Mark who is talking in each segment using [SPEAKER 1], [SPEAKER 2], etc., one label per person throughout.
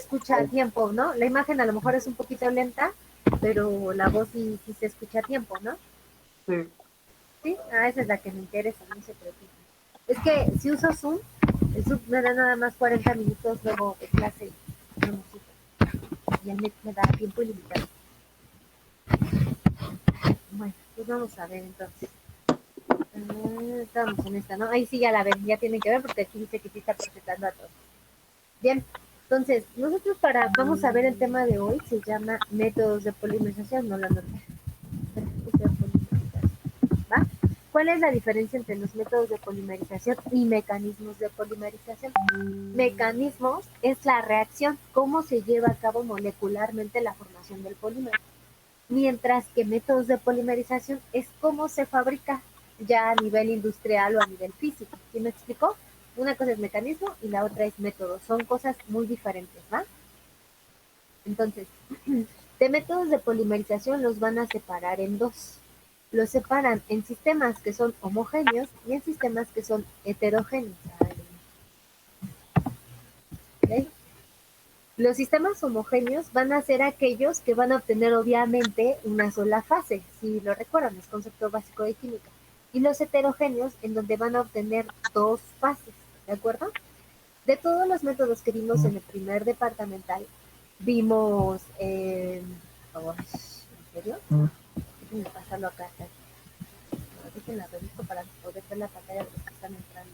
[SPEAKER 1] escucha a tiempo, ¿no? La imagen a lo mejor es un poquito lenta, pero la voz sí se escucha a tiempo, ¿no?
[SPEAKER 2] Sí.
[SPEAKER 1] Sí, esa es la que me interesa, no se preocupe. Es que si uso Zoom, el Zoom me da nada más 40 minutos luego de clase, no necesito. Y el Meet me da tiempo ilimitado. Bueno, pues vamos a ver entonces. Estamos en esta, ¿no? Ahí sí ya la ven, ya tienen que ver porque aquí dice que sí está presentando a todos. Bien, entonces, nosotros vamos a ver el tema de hoy, se llama métodos de polimerización, no la norma. ¿Va? ¿Cuál es la diferencia entre los métodos de polimerización y mecanismos de polimerización? Mecanismos es la reacción, cómo se lleva a cabo molecularmente la formación del polímero, mientras que métodos de polimerización es cómo se fabrica ya a nivel industrial o a nivel físico. ¿Sí me explicó? Una cosa es mecanismo y la otra es método. Son cosas muy diferentes, ¿va? Entonces, de métodos de polimerización los van a separar en dos. Los separan en sistemas que son homogéneos y en sistemas que son heterogéneos. ¿Okay? Los sistemas homogéneos van a ser aquellos que van a obtener obviamente una sola fase, si lo recuerdan, es concepto básico de química. Y los heterogéneos en donde van a obtener dos fases, ¿de acuerdo? De todos los métodos que vimos en el primer departamental, vimos, oh, ¿en serio? Déjenme pasarlo acá. Déjenla reviso para poder ver la pantalla de los que están entrando.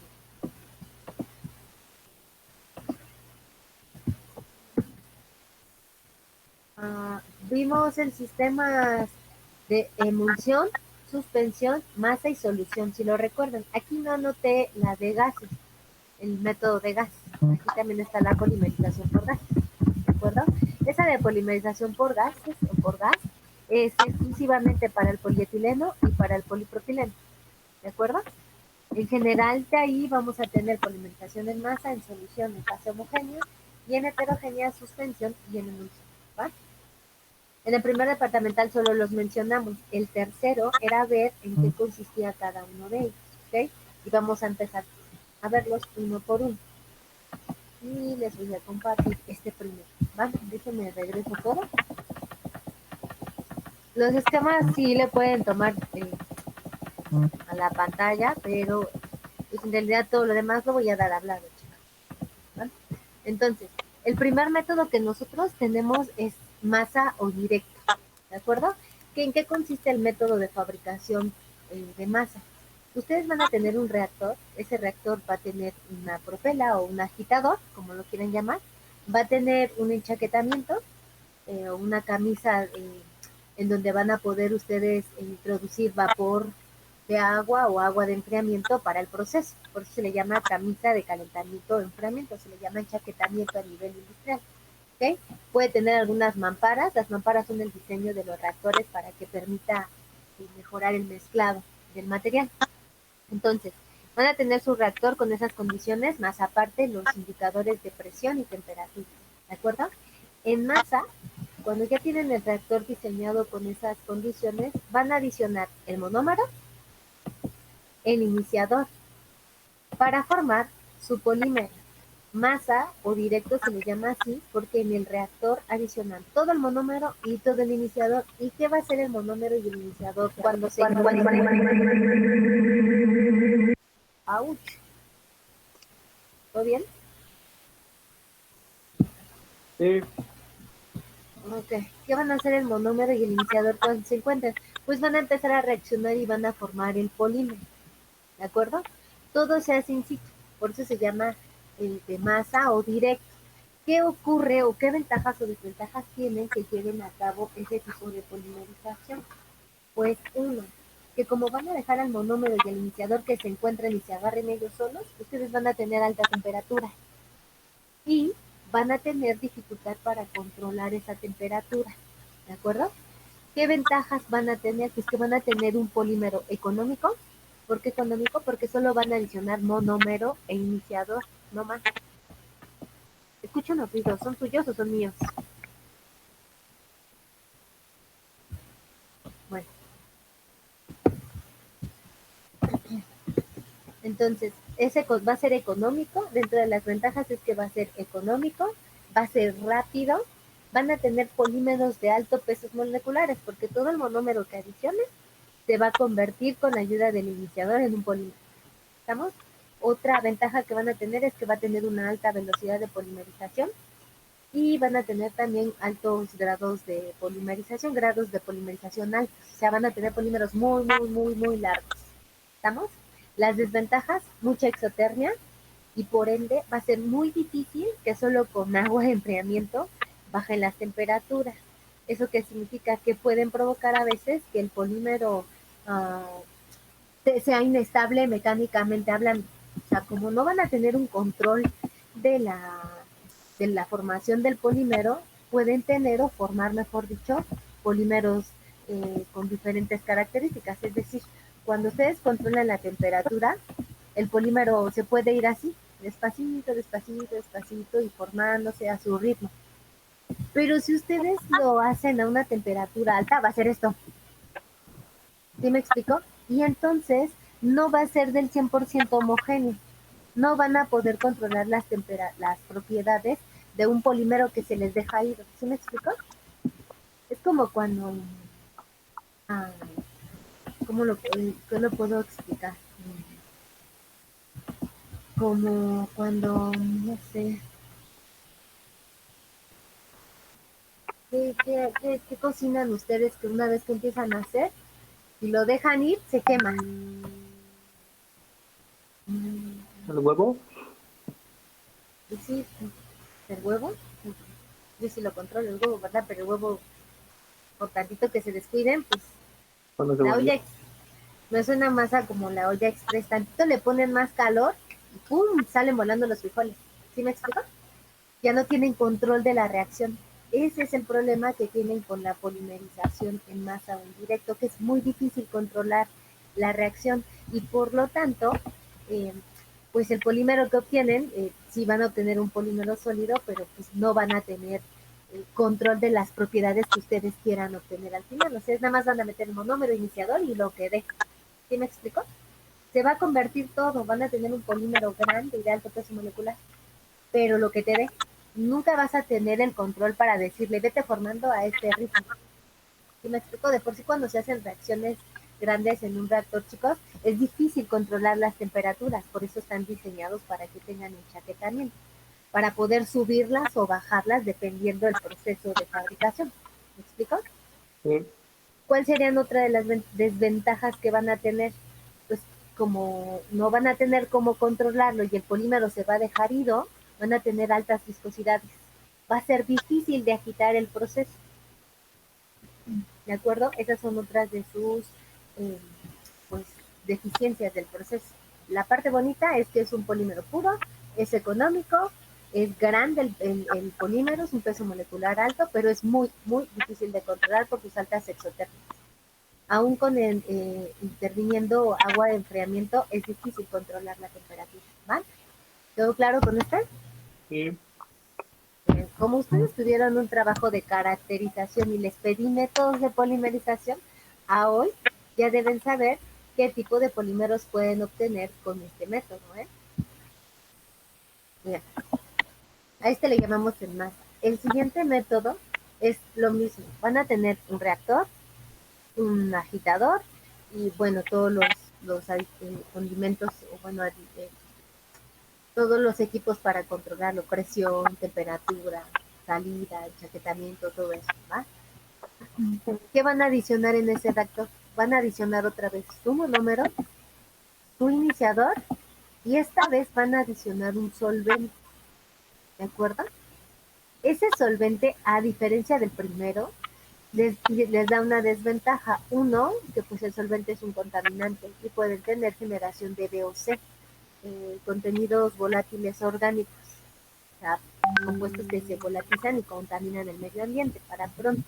[SPEAKER 1] Vimos el sistema de emulsión, suspensión, masa y solución, si lo recuerdan. Aquí no anoté la de gases, el método de gas. Aquí también está la polimerización por gas, ¿de acuerdo? Esa de polimerización por gases o por gas es exclusivamente para el polietileno y para el polipropileno, ¿de acuerdo? En general de ahí vamos a tener polimerización en masa, en solución, en fase homogénea y en heterogénea, suspensión y en emulsión, ¿va? En el primer departamental solo los mencionamos. El tercero era ver en qué consistía cada uno de ellos, ¿ok? Y vamos a empezar a verlos uno por uno. Y les voy a compartir este primero, ¿vale? Déjenme regreso todo. Los esquemas sí le pueden tomar a la pantalla, pero pues en realidad todo lo demás lo voy a dar hablado, chicos, ¿vale? Entonces, el primer método que nosotros tenemos es masa o directo, ¿de acuerdo? ¿En qué consiste el método de fabricación de masa? Ustedes van a tener un reactor, ese reactor va a tener una propela o un agitador, como lo quieren llamar, va a tener un enchaquetamiento o una camisa en donde van a poder ustedes introducir vapor de agua o agua de enfriamiento para el proceso. Por eso se le llama camisa de calentamiento o enfriamiento, se le llama enchaquetamiento a nivel industrial. ¿Okay? Puede tener algunas mamparas, las mamparas son el diseño de los reactores para que permita mejorar el mezclado del material. Entonces, van a tener su reactor con esas condiciones, más aparte los indicadores de presión y temperatura, ¿de acuerdo? En masa, cuando ya tienen el reactor diseñado con esas condiciones, van a adicionar el monómero, el iniciador, para formar su polímero. Masa o directo se le llama así porque en el reactor adicionan todo el monómero y todo el iniciador. ¿Y qué va a ser el monómero y el iniciador cuando se encuentren? ¡Auch! ¿Todo bien?
[SPEAKER 2] Sí.
[SPEAKER 1] Ok. ¿Qué van a hacer el monómero y el iniciador cuando se encuentran? Pues van a empezar a reaccionar y van a formar el polímero. ¿De acuerdo? Todo se hace in situ. Por eso se llama el de masa o directo. ¿Qué ocurre o qué ventajas o desventajas tienen que lleven a cabo ese tipo de polimerización? Pues uno, que como van a dejar al monómero y al iniciador que se encuentren y se agarren ellos solos, ustedes van a tener alta temperatura y van a tener dificultad para controlar esa temperatura, ¿de acuerdo? ¿Qué ventajas van a tener? Pues que van a tener un polímero económico. ¿Por qué económico? Porque solo van a adicionar monómero e iniciador, no más. Escucho unos ruidos, ¿son suyos o son míos? Bueno, entonces, ese va a ser económico. Dentro de las ventajas es que va a ser económico, va a ser rápido, van a tener polímeros de alto peso moleculares, porque todo el monómero que adiciones se va a convertir con ayuda del iniciador en un polímero. ¿Estamos? Otra ventaja que van a tener es que va a tener una alta velocidad de polimerización y van a tener también altos grados de polimerización altos, o sea, van a tener polímeros muy largos. ¿Estamos? Las desventajas, mucha exotermia y por ende va a ser muy difícil que solo con agua de enfriamiento bajen las temperaturas. ¿Eso qué significa? Que pueden provocar a veces que el polímero sea inestable mecánicamente hablando. O sea, como no van a tener un control de la, de la formación del polímero, pueden tener o formar, mejor dicho, polímeros con diferentes características. Es decir, cuando ustedes controlan la temperatura, el polímero se puede ir así, despacito y formándose a su ritmo. Pero si ustedes lo hacen a una temperatura alta, va a ser esto. ¿Sí me explico? Y entonces no va a ser del 100% homogéneo. No van a poder controlar las propiedades de un polímero que se les deja ir. ¿Sí me explico? Es como cuando... Ah, ¿Qué lo puedo explicar? Como cuando, no sé, ¿qué cocinan ustedes que una vez que empiezan a hacer y lo dejan ir, se queman?
[SPEAKER 2] ¿El huevo?
[SPEAKER 1] Y sí, el huevo, yo sí lo controlo el huevo, ¿verdad? Pero el huevo, por tantito que se descuiden, pues
[SPEAKER 2] Cuando se
[SPEAKER 1] la
[SPEAKER 2] volvió.
[SPEAKER 1] olla, no es una masa como la olla express, tantito le ponen más calor y ¡pum! Salen volando los frijoles. ¿Sí me explico? Ya no tienen control de la reacción. Ese es el problema que tienen con la polimerización en masa o en directo, que es muy difícil controlar la reacción y por lo tanto, eh, pues el polímero que obtienen, sí van a obtener un polímero sólido, pero pues no van a tener el control de las propiedades que ustedes quieran obtener al final. O sea, nada más van a meter el monómero iniciador y lo que deja. ¿Sí me explico? Se va a convertir todo, van a tener un polímero grande y de alto peso molecular, pero lo que te dé, nunca vas a tener el control para decirle, vete formando a este ritmo. ¿Sí me explico? De por sí cuando se hacen reacciones grandes en un reactor, chicos, es difícil controlar las temperaturas, por eso están diseñados para que tengan enchaquetamiento, para poder subirlas o bajarlas dependiendo del proceso de fabricación. ¿Me explico?
[SPEAKER 2] Sí.
[SPEAKER 1] ¿Cuál serían otra de las desventajas que van a tener? Pues como no van a tener cómo controlarlo y el polímero se va a dejar ido, van a tener altas viscosidades. Va a ser difícil de agitar el proceso, ¿de acuerdo? Esas son otras de sus eh, pues, deficiencias del proceso. La parte bonita es que es un polímero puro, es económico, es grande el polímero, es un peso molecular alto, pero es muy difícil de controlar por sus altas exotérmicas. Aún con interviniendo agua de enfriamiento, es difícil controlar la temperatura. ¿Va? ¿Todo claro con usted?
[SPEAKER 2] Sí.
[SPEAKER 1] Como ustedes tuvieron un trabajo de caracterización y les pedí métodos de polimerización, a hoy ya deben saber qué tipo de polímeros pueden obtener con este método. Bien, a este le llamamos en masa. El siguiente método es lo mismo. Van a tener un reactor, un agitador y bueno, todos los condimentos, o bueno, todos los equipos para controlarlo, presión, temperatura, salida, enchaquetamiento, todo eso, ¿va? ¿Qué van a adicionar en ese reactor? Van a adicionar otra vez su monómero, su iniciador, y esta vez van a adicionar un solvente, ¿de acuerdo? Ese solvente, a diferencia del primero, les da una desventaja. Uno, que pues el solvente es un contaminante y pueden tener generación de VOC, contenidos volátiles orgánicos, o sea, compuestos que se volatilizan y contaminan el medio ambiente para pronto.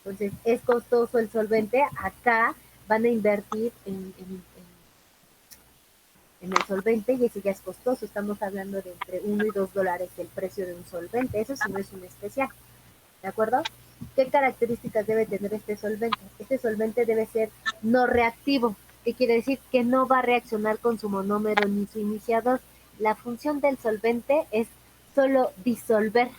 [SPEAKER 1] Entonces, es costoso el solvente. Acá van a invertir en el solvente y ese ya es costoso. Estamos hablando de entre $1 y $2 el precio de un solvente. Eso sí no es un especial. ¿De acuerdo? ¿Qué características debe tener este solvente? Este solvente debe ser no reactivo. ¿Qué quiere decir? Que no va a reaccionar con su monómero ni su iniciador. La función del solvente es solo disolver.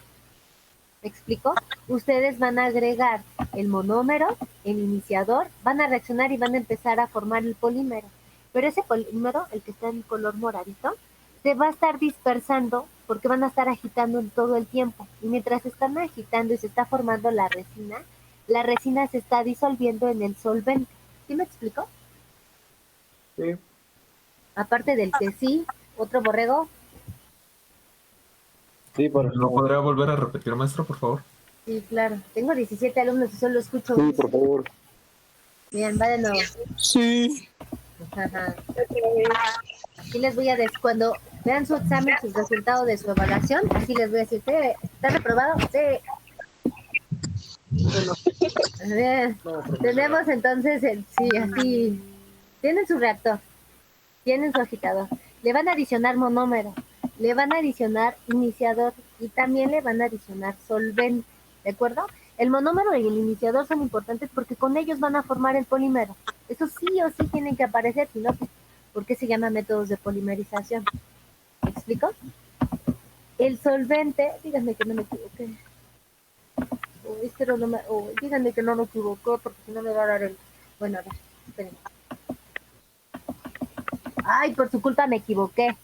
[SPEAKER 1] ¿Me explico? Ustedes van a agregar el monómero, el iniciador, van a reaccionar y van a empezar a formar el polímero. Pero ese polímero, el que está en color moradito, se va a estar dispersando porque van a estar agitando en todo el tiempo. Y mientras están agitando y se está formando la resina se está disolviendo en el solvente. ¿Sí me explico?
[SPEAKER 2] Sí.
[SPEAKER 1] Aparte del que sí, otro borrego.
[SPEAKER 3] Sí, por
[SPEAKER 4] ¿No podría volver a repetir, maestro, por favor?
[SPEAKER 1] Sí, claro. Tengo 17 alumnos y solo escucho.
[SPEAKER 3] Sí, por favor.
[SPEAKER 1] Bien, va de nuevo.
[SPEAKER 3] Sí.
[SPEAKER 1] Ajá. Aquí les voy a decir, cuando vean su examen, sus resultados de su evaluación, así les voy a decir, ¿está reprobado? Sí. Bien. Tenemos entonces, sí, así, tienen su reactor, tienen su agitador, le van a adicionar monómero, le van a adicionar iniciador y también le van a adicionar solvente, ¿de acuerdo? El monómero y el iniciador son importantes porque con ellos van a formar el polímero. Eso sí o sí tienen que aparecer, si no, ¿por qué se llaman métodos de polimerización? ¿Me explico? El solvente, díganme que no me equivoqué. Pero no me, díganme que no me equivoqué porque si no me va a dar el... Bueno, a ver, espérenme. Ay, por su culpa me equivoqué.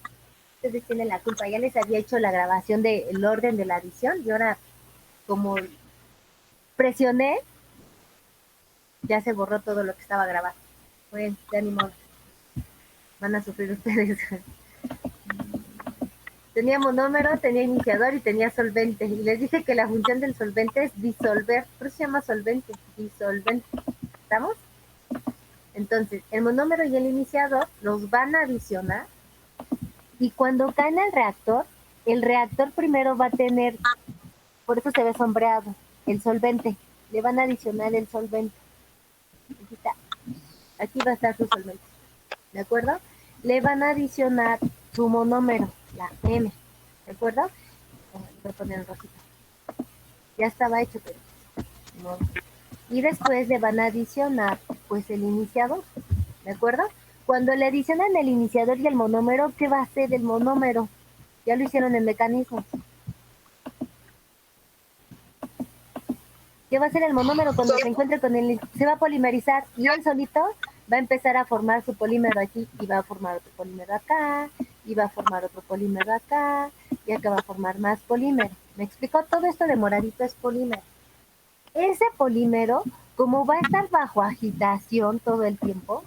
[SPEAKER 1] Ustedes tienen la culpa. Ya les había hecho la grabación del orden de la adición y ahora como presioné, ya se borró todo lo que estaba grabado. Bueno, ya ni modo. Van a sufrir ustedes. Tenía monómero, tenía iniciador y tenía solvente. Y les dije que la función del solvente es disolver. Por eso se llama solvente. Disolvente. ¿Estamos? Entonces, el monómero y el iniciador los van a adicionar. Y cuando caen al reactor, el reactor primero va a tener, por eso se ve sombreado, el solvente. Le van a adicionar el solvente. Aquí está. Aquí va a estar su solvente. ¿De acuerdo? Le van a adicionar su monómero, la M. ¿De acuerdo? Voy a poner el rosito. Ya estaba hecho, pero no. Y después le van a adicionar pues el iniciador. ¿De acuerdo? Cuando le adicionan el iniciador y el monómero, ¿qué va a hacer el monómero? Ya lo hicieron en mecanismos. ¿Qué va a hacer el monómero cuando se encuentre con el... Se va a polimerizar y él solito va a empezar a formar su polímero aquí y va a formar otro polímero acá y va a formar otro polímero acá y acá va a formar más polímero. ¿Me explicó? Todo esto de moradito es polímero. Ese polímero, como va a estar bajo agitación todo el tiempo,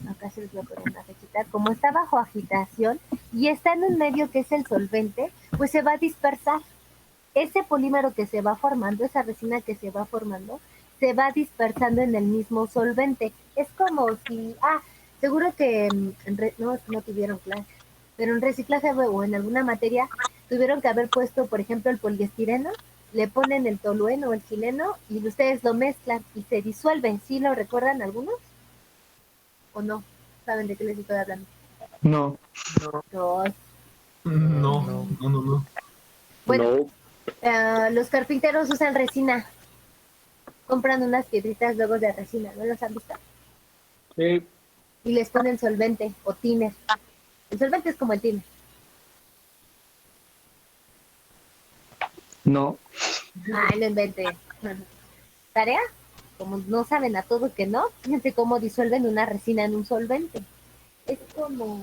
[SPEAKER 1] acá se les voy a poner una fechita, como está bajo agitación y está en un medio que es el solvente, pues se va a dispersar. Ese polímero que se va formando, esa resina que se va formando, se va dispersando en el mismo solvente. Es como si, seguro que no tuvieron clase, pero en reciclaje o en alguna materia tuvieron que haber puesto, por ejemplo, el poliestireno, le ponen el tolueno o el xileno y ustedes lo mezclan y se disuelven. ¿Sí lo recuerdan algunos? ¿O no? ¿Saben de qué les estoy hablando?
[SPEAKER 3] No.
[SPEAKER 1] No.
[SPEAKER 4] No.
[SPEAKER 1] Bueno, los carpinteros usan resina. Compran unas piedritas luego de resina, ¿no los han visto?
[SPEAKER 2] Sí.
[SPEAKER 1] Y les ponen solvente o thinner. El solvente es como el thinner.
[SPEAKER 3] No.
[SPEAKER 1] Ay, no invente. ¿Tarea? Como no saben a todo que no, fíjense cómo disuelven una resina en un solvente. Es como...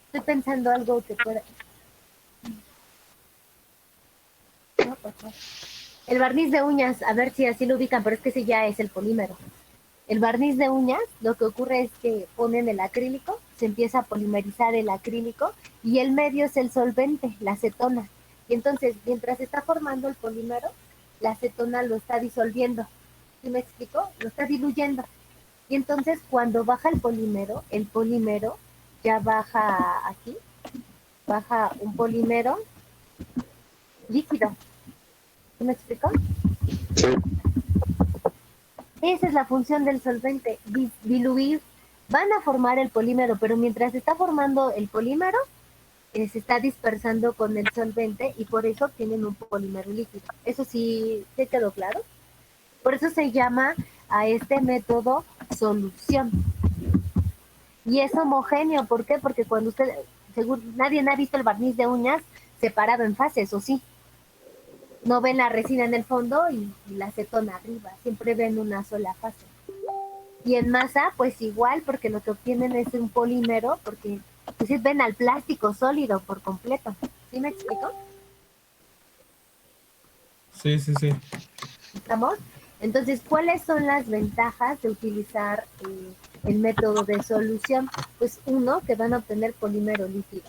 [SPEAKER 1] Estoy pensando algo que pueda... No, pues no. El barniz de uñas, a ver si así lo ubican, pero es que ese ya es el polímero. El barniz de uñas, lo que ocurre es que ponen el acrílico, se empieza a polimerizar el acrílico y el medio es el solvente, la acetona. Y entonces, mientras se está formando el polímero, la acetona lo está disolviendo. ¿Sí me explico? Lo está diluyendo. Y entonces, cuando baja el polímero ya baja aquí, baja un polímero líquido. ¿Sí me explico?
[SPEAKER 3] Sí.
[SPEAKER 1] Esa es la función del solvente, diluir. Van a formar el polímero, pero mientras se está formando el polímero, se está dispersando con el solvente y por eso tienen un polímero líquido. Eso sí, ¿te quedó claro? Por eso se llama a este método solución. Y es homogéneo, ¿por qué? Porque cuando usted, seguro, nadie ha visto el barniz de uñas separado en fases, ¿o sí? no ven la resina en el fondo y la acetona arriba, siempre ven una sola fase. Y en masa, pues igual, porque lo que obtienen es un polímero, porque pues, ven al plástico sólido por completo. ¿Sí me explico?
[SPEAKER 4] Sí, sí, sí.
[SPEAKER 1] ¿Estamos? Entonces, ¿cuáles son las ventajas de utilizar el método de solución? Pues uno, que van a obtener polímero líquido.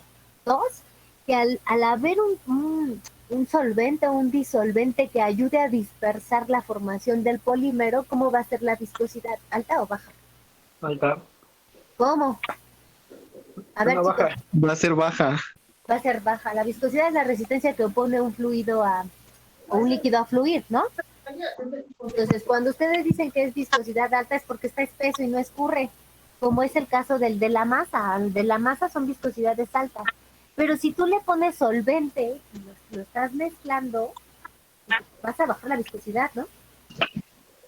[SPEAKER 1] Dos, que al haber un solvente o un disolvente que ayude a dispersar la formación del polímero, ¿cómo va a ser la viscosidad? ¿Alta o baja?
[SPEAKER 2] Alta.
[SPEAKER 1] ¿Cómo? A ver,
[SPEAKER 2] Una
[SPEAKER 1] chicos,
[SPEAKER 2] baja.
[SPEAKER 3] Va a ser baja.
[SPEAKER 1] va a ser baja. La viscosidad es la resistencia que opone un fluido o un líquido a fluir, ¿no? Entonces, cuando ustedes dicen que es viscosidad alta es porque está espeso y no escurre, como es el caso del de la masa. El de la masa son viscosidades altas. Pero si tú le pones solvente y lo estás mezclando, vas a bajar la viscosidad, ¿no?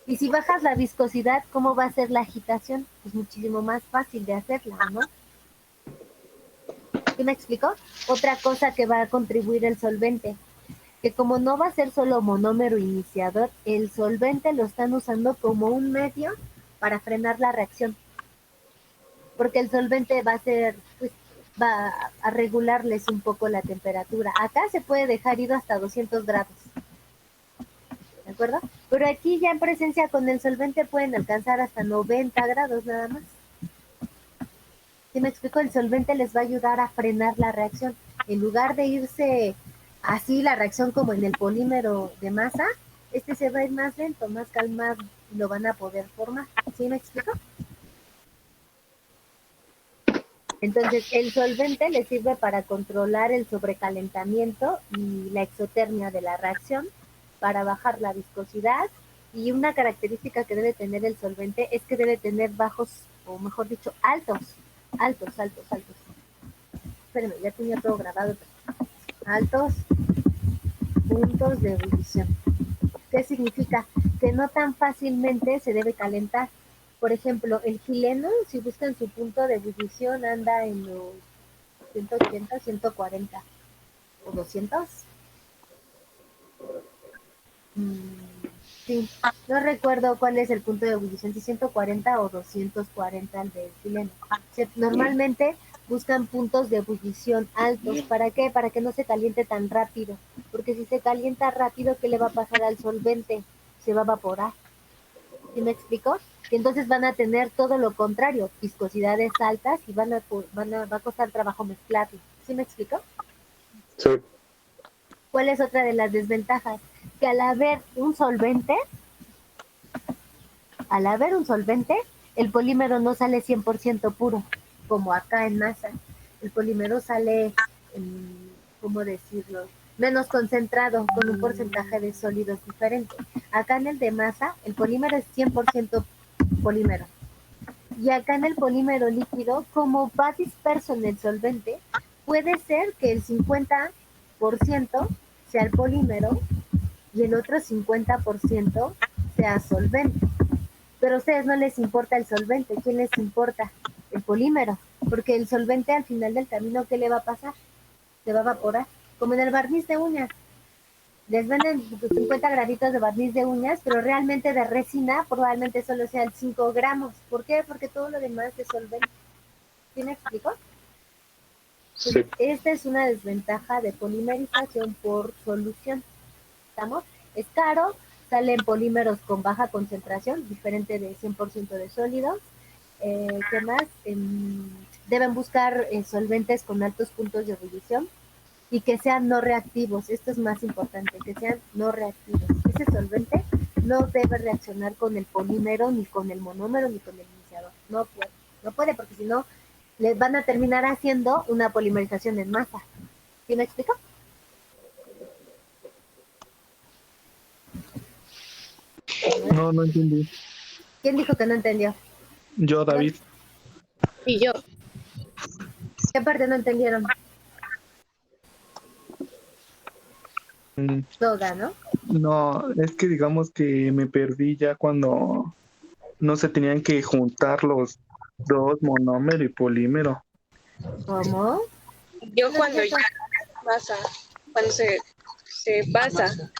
[SPEAKER 1] Y si bajas la viscosidad, ¿cómo va a ser la agitación? Pues muchísimo más fácil de hacerla, ¿no? ¿Sí me explico? Otra cosa que va a contribuir el solvente, que como no va a ser solo monómero iniciador, el solvente lo están usando como un medio para frenar la reacción. Porque el solvente va a ser, pues, va a regularles un poco la temperatura. Acá se puede dejar ido hasta 200 grados. ¿De acuerdo? Pero aquí ya en presencia con el solvente pueden alcanzar hasta 90 grados nada más. ¿Sí me explico? El solvente les va a ayudar a frenar la reacción. En lugar de irse así la reacción como en el polímero de masa, este se va a ir más lento, más calmado, y lo van a poder formar. ¿Sí me explico? Entonces, el solvente le sirve para controlar el sobrecalentamiento y la exotermia de la reacción, para bajar la viscosidad, y una característica que debe tener el solvente es que debe tener bajos, o mejor dicho, altos. Espérenme, ya tenía todo grabado. Altos puntos de ebullición. ¿Qué significa? Que no tan fácilmente se debe calentar. Por ejemplo, el chileno, si buscan su punto de ebullición, anda en los 180, 140 o 200. Sí, no recuerdo cuál es el punto de ebullición, si 140 o 240 el del chileno. Normalmente buscan puntos de ebullición altos. ¿Para qué? Para que no se caliente tan rápido. Porque si se calienta rápido, ¿qué le va a pasar al solvente? Se va a evaporar. ¿Sí me explico? Y entonces van a tener todo lo contrario, viscosidades altas y va a costar trabajo mezclarlo. ¿Sí me explico?
[SPEAKER 2] Sí.
[SPEAKER 1] ¿Cuál es otra de las desventajas? Que al haber un solvente, el polímero no sale 100% puro, como acá en masa. El polímero sale, ¿cómo decirlo? Menos concentrado, con un porcentaje de sólidos diferente. Acá en el de masa, el polímero es 100% polímero. Y acá en el polímero líquido, como va disperso en el solvente, puede ser que el 50% sea el polímero y el otro 50% sea solvente. Pero a ustedes no les importa el solvente, ¿quién les importa? El polímero, porque el solvente al final del camino, ¿qué le va a pasar? Se va a evaporar, como en el barniz de uñas. Les venden 50 graditos de barniz de uñas, pero realmente de resina probablemente solo sean 5 gramos. ¿Por qué? Porque todo lo demás es solvente. ¿Sí me explico?
[SPEAKER 2] Sí.
[SPEAKER 1] Esta es una desventaja de polimerización por solución. ¿Estamos? Es caro, salen polímeros con baja concentración, diferente de 100% de sólidos. ¿Qué más? Deben buscar solventes con altos puntos de ebullición y que sean no reactivos. Esto es más importante, que sean no reactivos. Ese solvente no debe reaccionar con el polímero, ni con el monómero, ni con el iniciador. No puede porque si no, les van a terminar haciendo una polimerización en masa. ¿Sí me explico?
[SPEAKER 3] No, no entendí.
[SPEAKER 1] ¿Quién dijo que no entendió?
[SPEAKER 3] Yo, David.
[SPEAKER 5] Y yo,
[SPEAKER 1] ¿Qué parte no entendieron?
[SPEAKER 3] Mm,
[SPEAKER 1] Toda, ¿no?
[SPEAKER 3] No, es que digamos que me perdí ya cuando no se tenían que juntar los dos, monómero y polímero.
[SPEAKER 1] ¿Cómo?
[SPEAKER 5] yo cuando ya pasa, cuando se pasa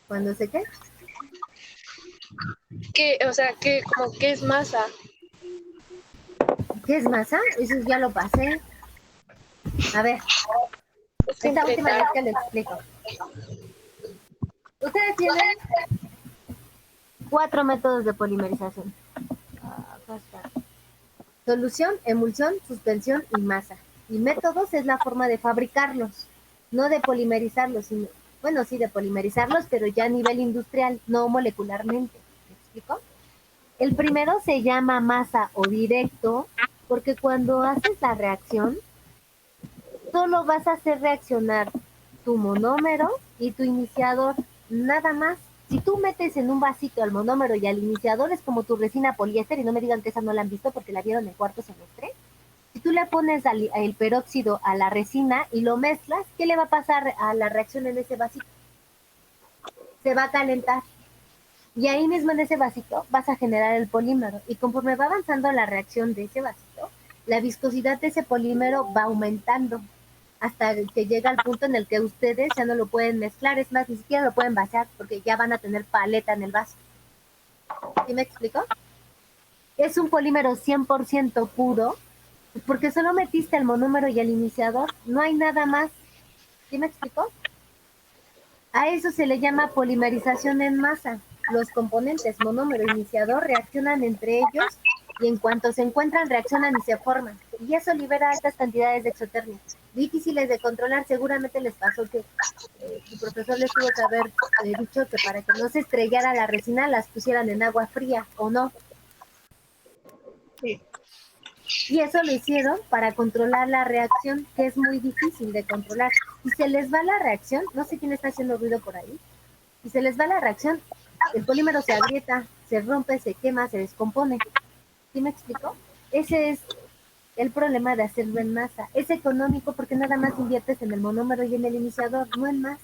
[SPEAKER 1] ¿Cuándo se qué?
[SPEAKER 5] O sea, como que es masa.
[SPEAKER 1] ¿Qué es masa? Eso ya lo pasé. A ver,
[SPEAKER 5] Es que
[SPEAKER 1] esta
[SPEAKER 5] entre
[SPEAKER 1] última vez que lo explico. Ustedes tienen 4 métodos de polimerización. Acá está. Solución, emulsión, suspensión y masa. Y métodos es la forma de fabricarlos, no de polimerizarlos, sino, bueno, sí, de polimerizarlos, pero ya a nivel industrial, no molecularmente. ¿Me explico? El primero se llama masa o directo, porque cuando haces la reacción, solo vas a hacer reaccionar tu monómero y tu iniciador, nada más. Si tú metes en un vasito al monómero y al iniciador, es como tu resina poliéster, y no me digan que esa no la han visto porque la vieron en cuarto semestre. Si tú le pones el peróxido a la resina y lo mezclas, ¿qué le va a pasar a la reacción en ese vasito? Se va a calentar. Y ahí mismo en ese vasito vas a generar el polímero. Y conforme va avanzando la reacción de ese vasito, la viscosidad de ese polímero va aumentando hasta que llega al punto en el que ustedes ya no lo pueden mezclar. Es más, ni siquiera lo pueden vaciar porque ya van a tener paleta en el vaso. ¿Sí me explico? Es un polímero 100% puro porque solo metiste el monómero y el iniciador. No hay nada más. ¿Sí me explico? A eso se le llama polimerización en masa. Los componentes monómero e iniciador reaccionan entre ellos y en cuanto se encuentran reaccionan y se forman. Y eso libera altas cantidades de exotermia. Difíciles de controlar, seguramente les pasó que su profesor les tuvo que haber dicho que para que no se estrellara la resina las pusieran en agua fría, ¿o no?
[SPEAKER 5] Sí.
[SPEAKER 1] Y eso lo hicieron para controlar la reacción, que es muy difícil de controlar. Si se les va la reacción, no sé quién está haciendo ruido por ahí, si se les va la reacción, el polímero se agrieta, se rompe, se quema, se descompone. ¿Sí me explico? Ese es el problema de hacerlo en masa. Es económico porque nada más inviertes en el monómero y en el iniciador, no en más.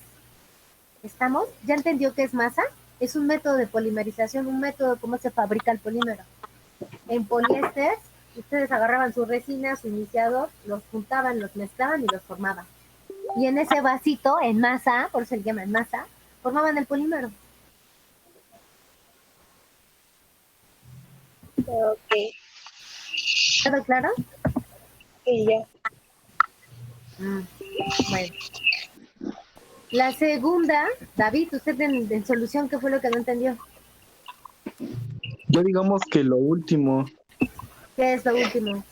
[SPEAKER 1] ¿Estamos? ¿Ya entendió qué es masa? Es un método de polimerización, un método de cómo se fabrica el polímero. En poliéster, ustedes agarraban su resina, su iniciador, los juntaban, los mezclaban y los formaban. Y en ese vasito, en masa, por eso se le llama en masa, formaban el polímero.
[SPEAKER 5] Ok.
[SPEAKER 1] ¿Quedó claro?
[SPEAKER 5] Y ya.
[SPEAKER 1] Bueno. La segunda, David, usted en solución, ¿qué fue lo que no entendió?
[SPEAKER 3] Yo digamos que lo último
[SPEAKER 1] ¿Qué es lo último?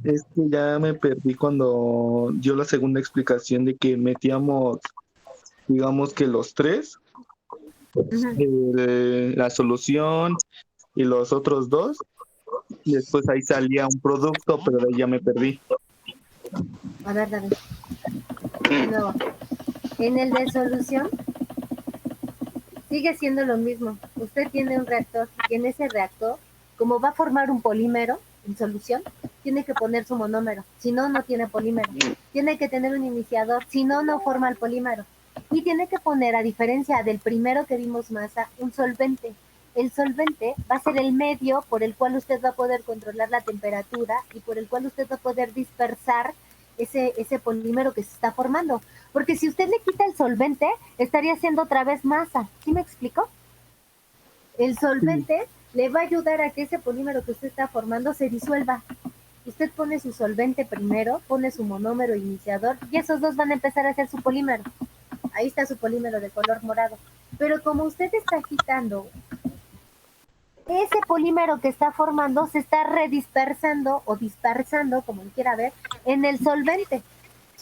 [SPEAKER 3] es que ya me perdí cuando dio la segunda explicación de que metíamos, digamos que los tres, la solución y los otros dos, y después ahí salía un producto, pero de ahí ya me perdí.
[SPEAKER 1] A ver, David. De nuevo. En el de solución, sigue siendo lo mismo. Usted tiene un reactor y en ese reactor, como va a formar un polímero en solución, tiene que poner su monómero, si no, no tiene polímero. Tiene que tener un iniciador, si no, no forma el polímero. Y tiene que poner, a diferencia del primero que vimos masa, un solvente. El solvente va a ser el medio por el cual usted va a poder controlar la temperatura y por el cual usted va a poder dispersar ese polímero que se está formando. Porque si usted le quita el solvente, estaría haciendo otra vez masa. ¿Sí me explico? El solvente le va a ayudar a que ese polímero que usted está formando se disuelva. Usted pone su solvente primero, pone su monómero iniciador y esos dos van a empezar a hacer su polímero. Ahí está su polímero de color morado. Pero como usted está quitando ese polímero que está formando, se está redispersando o dispersando, como quiera ver, en el solvente.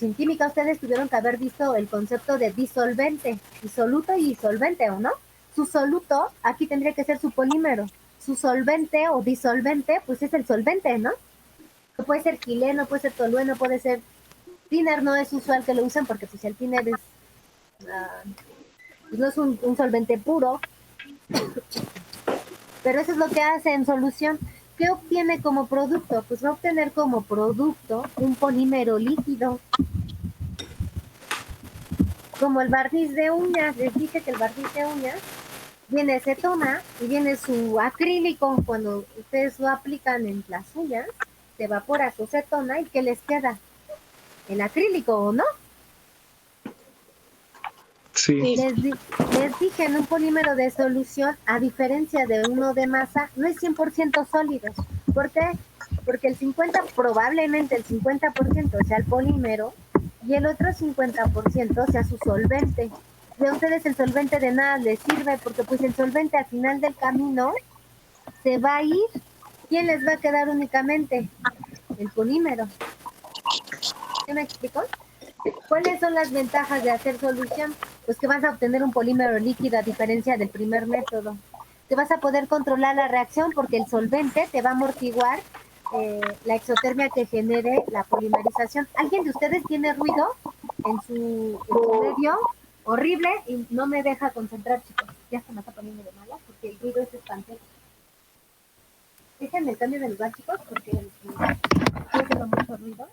[SPEAKER 1] En química ustedes tuvieron que haber visto el concepto de disolvente, disoluto y disolvente, ¿o no? Su soluto aquí tendría que ser su polímero. Su solvente o disolvente, pues es el solvente, ¿no? No puede ser quileno, puede ser tolueno, puede ser thinner, no es usual que lo usen porque pues el thinner es, pues no es un solvente puro, pero eso es lo que hace en solución. ¿Qué obtiene como producto? Pues va a obtener como producto un polímero líquido, como el barniz de uñas. Les dije que el barniz de uñas viene acetona y viene su acrílico. Cuando ustedes lo aplican en las uñas, se evapora su acetona y ¿qué les queda? El acrílico, ¿o no?
[SPEAKER 3] Sí.
[SPEAKER 5] Sí.
[SPEAKER 1] Les dije, en un polímero de solución, a diferencia de uno de masa, no es 100% sólido. ¿Por qué? Porque probablemente el 50% sea el polímero y el otro 50% sea su solvente. Y a ustedes el solvente de nada les sirve porque pues el solvente al final del camino se va a ir. ¿Quién les va a quedar únicamente? El polímero. ¿Sí me explico? ¿Cuáles son las ventajas de hacer solución? Pues que vas a obtener un polímero líquido a diferencia del primer método. Que vas a poder controlar la reacción porque el solvente te va a amortiguar la exotermia que genere la polimerización. ¿Alguien de ustedes tiene ruido en su medio? Horrible y no me deja concentrar, chicos. Ya se me está poniendo de mala porque el ruido es espantoso. Déjenme el cambio de lugar, chicos, porque estoy haciendo mucho ruido.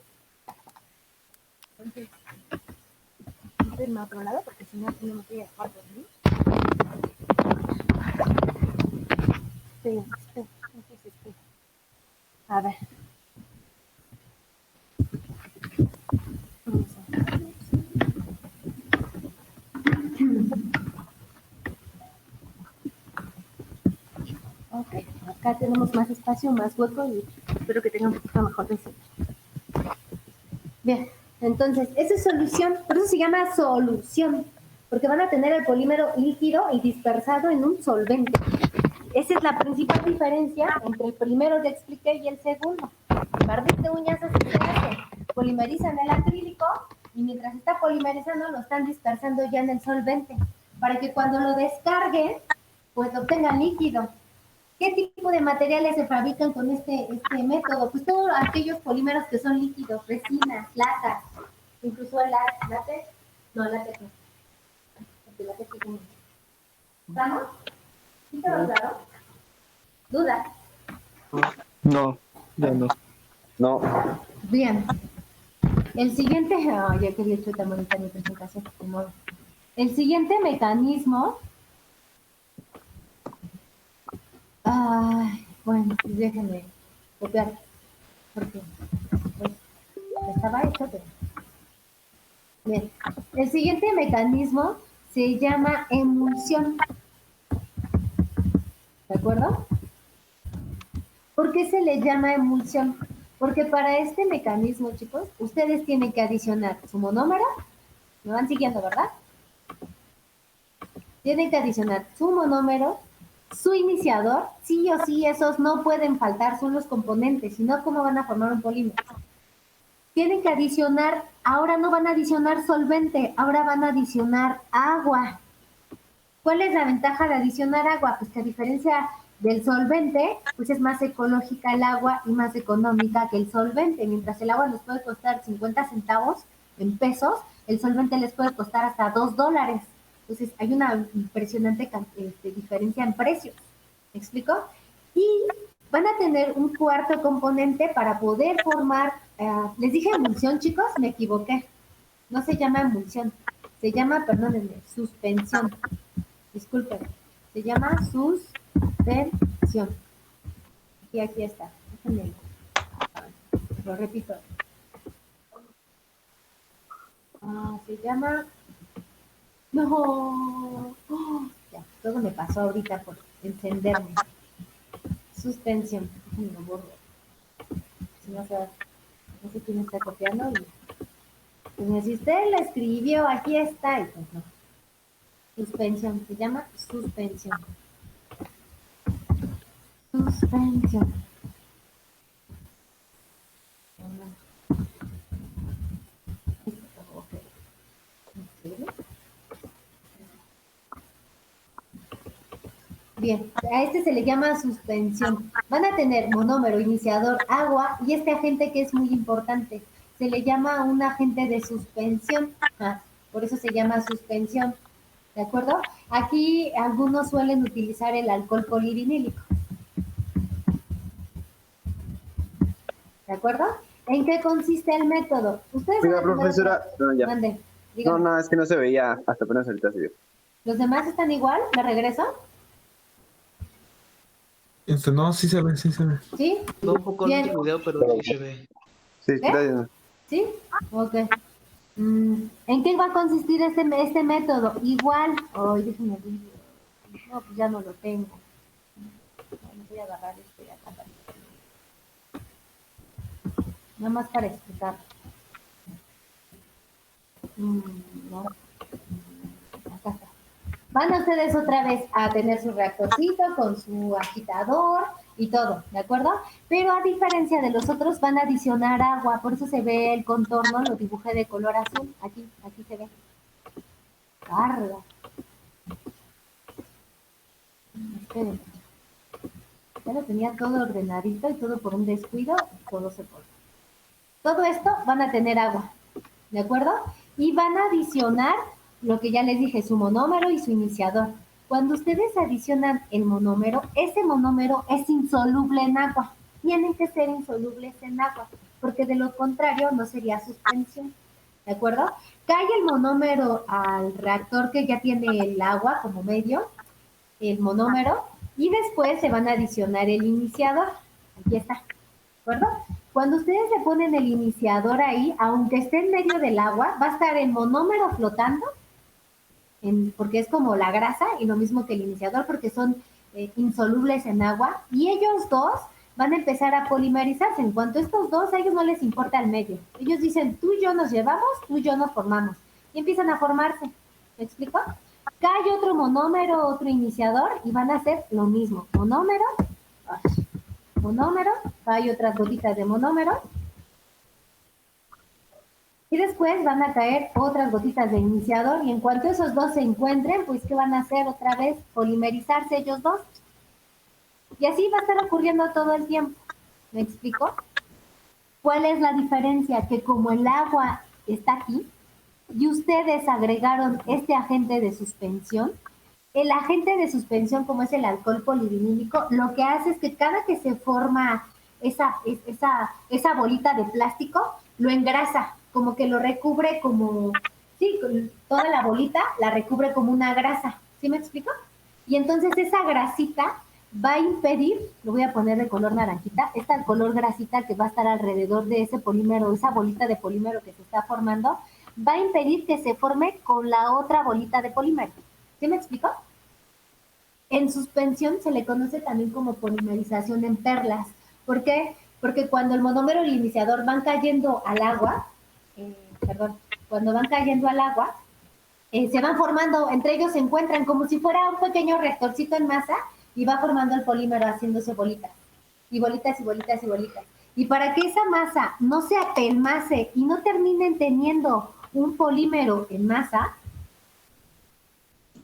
[SPEAKER 1] Entonces, voy a irme a otro lado porque si no, no me voy a dejar dormir. Espera. A ver. Vamos a ver. Ok, acá tenemos más espacio, más hueco y espero que tenga un poquito mejor de señal. Bien, entonces, esa es solución, por eso se llama solución, porque van a tener el polímero líquido y dispersado en un solvente. Esa es la principal diferencia entre el primero que expliqué y el segundo. En barniz de uñas así se hace. Polimerizan el acrílico y mientras está polimerizando lo están dispersando ya en el solvente, para que cuando lo descarguen, pues obtengan líquido. ¿Qué tipo de materiales se fabrican con este método? Pues todos aquellos polímeros que son líquidos, resinas, latas, incluso el látex. No, látex no. Porque el látex es un... ¿Estamos? ¿Sí quedó claro? ¿Dudas?
[SPEAKER 3] No, ya no.
[SPEAKER 6] No,
[SPEAKER 1] Bien. El siguiente... Oh, ya quería hecho tan bonita mi presentación. De modo. El siguiente mecanismo... Ay, bueno, pues déjenme copiar. Porque pues, estaba hecho, pero... Bien. El siguiente mecanismo se llama emulsión. ¿De acuerdo? ¿Por qué se le llama emulsión? Porque para este mecanismo, chicos, ustedes tienen que adicionar su monómero. ¿Me van siguiendo, verdad? Tienen que adicionar su monómero, su iniciador. Sí o sí, esos no pueden faltar, son los componentes, sino cómo van a formar un polímero. Tienen que adicionar, ahora no van a adicionar solvente, ahora van a adicionar agua. ¿Cuál es la ventaja de adicionar agua? Pues que a diferencia del solvente, pues es más ecológica el agua y más económica que el solvente. Mientras el agua nos puede costar 50 centavos en pesos, el solvente les puede costar hasta $2. Entonces hay una impresionante diferencia en precios. ¿Me explico? Y van a tener un cuarto componente para poder formar, les dije emulsión, chicos, me equivoqué. No se llama emulsión, se llama, perdónenme, suspensión. Disculpen, se llama suspensión. Y aquí está, déjenme, lo repito. Se llama... No, ya, todo me pasó ahorita por encenderme. Suspensión, déjenme lo borro. Si no, no sé quién está copiando. Pues si usted lo escribió, aquí está, y pues no. Suspensión, se llama suspensión. Suspensión. Bien, a este se le llama suspensión. Van a tener monómero, iniciador, agua y este agente que es muy importante. Se le llama un agente de suspensión. Por eso se llama suspensión. ¿De acuerdo? Aquí algunos suelen utilizar el alcohol polivinílico. ¿De acuerdo? ¿En qué consiste el método? Ustedes
[SPEAKER 6] oiga, profesora, no, ya.
[SPEAKER 1] Mande,
[SPEAKER 6] No, es que no se veía hasta apenas ahorita se vio.
[SPEAKER 1] ¿Los demás están igual? ¿Me regreso?
[SPEAKER 4] No, sí se ve, sí se ve.
[SPEAKER 1] ¿Sí?
[SPEAKER 7] No, un poco
[SPEAKER 1] Bien.
[SPEAKER 7] el video, pero sí se ve.
[SPEAKER 6] Sí,
[SPEAKER 1] ¿Eh?
[SPEAKER 6] gracias.
[SPEAKER 1] ¿Sí? Ok. ¿En qué va a consistir este método? Igual, déjenme ver. No, pues ya no lo tengo. Voy a agarrar esto y acá. Nada más para explicar. No. Acá está. Van ustedes otra vez a tener su reactorcito con su agitador y todo, ¿de acuerdo? Pero a diferencia de los otros van a adicionar agua, por eso se ve el contorno, lo dibujé de color azul, aquí se ve. Carga. Espérenme. Ya lo tenía todo ordenadito y todo por un descuido, todo se pone. Todo esto van a tener agua, ¿de acuerdo? Y van a adicionar lo que ya les dije, su monómero y su iniciador. Cuando ustedes adicionan el monómero, ese monómero es insoluble en agua. Tienen que ser insolubles en agua, porque de lo contrario no sería suspensión, ¿de acuerdo? Cae el monómero al reactor que ya tiene el agua como medio, el monómero, y después se van a adicionar el iniciador. Aquí está, ¿de acuerdo? Cuando ustedes le ponen el iniciador ahí, aunque esté en medio del agua, va a estar el monómero flotando, porque es como la grasa, y lo mismo que el iniciador, porque son insolubles en agua, y ellos dos van a empezar a polimerizarse. En cuanto a estos dos, a ellos no les importa el medio. Ellos dicen, tú y yo nos llevamos, tú y yo nos formamos, y empiezan a formarse. ¿Me explico? Cae otro monómero, otro iniciador, y van a hacer lo mismo. Monómero, cae otras gotitas de monómero, y después van a caer otras gotitas de iniciador, y en cuanto esos dos se encuentren, pues ¿qué van a hacer otra vez? Polimerizarse ellos dos. Y así va a estar ocurriendo todo el tiempo. ¿Me explico? ¿Cuál es la diferencia? Que como el agua está aquí, y ustedes agregaron este agente de suspensión, el agente de suspensión, como es el alcohol polivinílico, lo que hace es que cada que se forma esa bolita de plástico, lo engrasa, como que lo recubre como, sí, toda la bolita la recubre como una grasa. ¿Sí me explico? Y entonces esa grasita va a impedir, lo voy a poner de color naranjita, esta color grasita que va a estar alrededor de ese polímero, esa bolita de polímero que se está formando, va a impedir que se forme con la otra bolita de polímero. ¿Sí me explico? En suspensión se le conoce también como polimerización en perlas. ¿Por qué? Porque cuando el monómero y el iniciador van cayendo al agua, cuando van cayendo al agua, se van formando, entre ellos se encuentran como si fuera un pequeño reactorcito en masa, y va formando el polímero haciéndose bolitas, y bolitas y bolitas y bolitas. Y para que esa masa no se apelmace y no terminen teniendo un polímero en masa,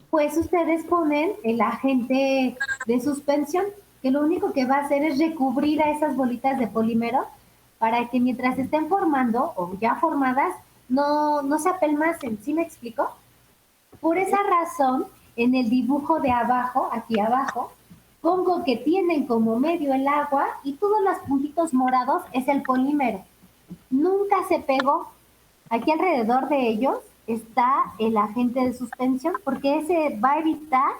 [SPEAKER 1] pues ustedes ponen el agente de suspensión, que lo único que va a hacer es recubrir a esas bolitas de polímero para que mientras se estén formando o ya formadas, no se apelmacen. ¿Sí me explico? Por esa razón, en el dibujo de abajo, aquí abajo, pongo que tienen como medio el agua y todos los puntitos morados es el polímero. Nunca se pegó. Aquí alrededor de ellos está el agente de suspensión, porque ese va a evitar